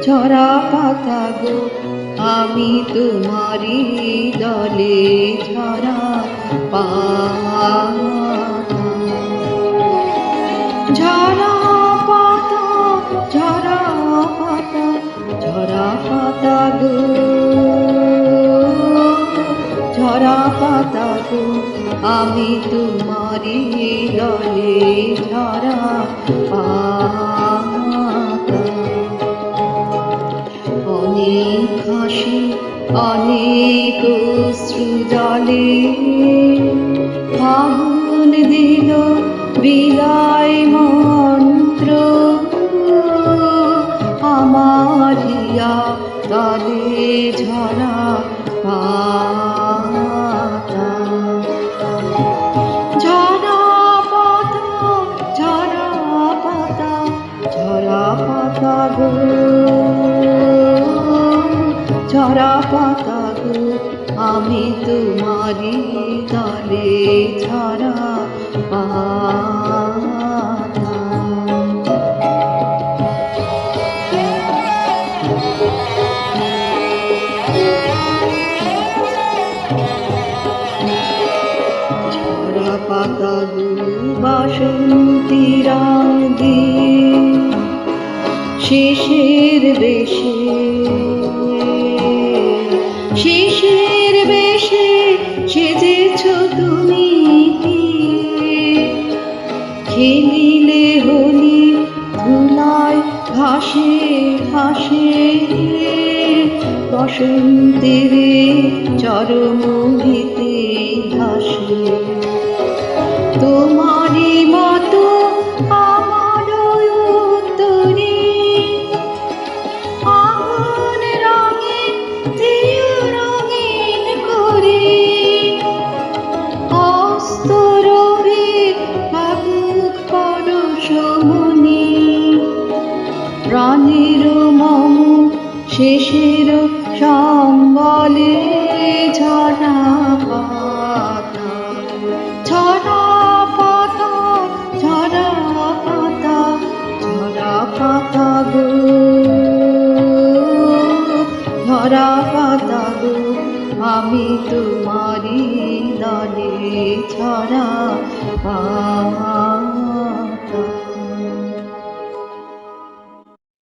ঝরা পাতা গো আমি তোমারি দলে ঝরা পাতা। ঝরা পাতা ঝরা পাতা ঝরা পাতা গো ঝরা পাতা গো আমি তোমারি দলে ঝরা পাতা। অনেক হাসি অনেক অশ্রু জলে ফাগুন দিল বিদায় মন্ত্র আমার হিয়া তলে ঝরা পাতা। ঝরা পাতা ঝরা পাতা ঝরা পাতা গো ঝরা পাতা গো আমি তোমারি দলে ঝরা পাতা। ঝরা পাতা গো বাসন্তী রং দিয়ে শিশির বেশে শিশির বেশে সেজেছ তুমি খেলিলে হোলি ধুলায় ঘাসে ঘাসে বসন্তের চরমগীতে ঘাসে। তোমারই মতো আমার উত্তরে আগুন রঙে দিও রঙিন করে অস্তরবে ভাবুক পরশমণি প্রাণের মম শেষের সম্বলে ঝরা পাতা। ঝরা পাতা ঝরা পাতা ঝরা পাতা গো ঝরা পাতা গো আমি তোমারি দলে ঝরা পাতা।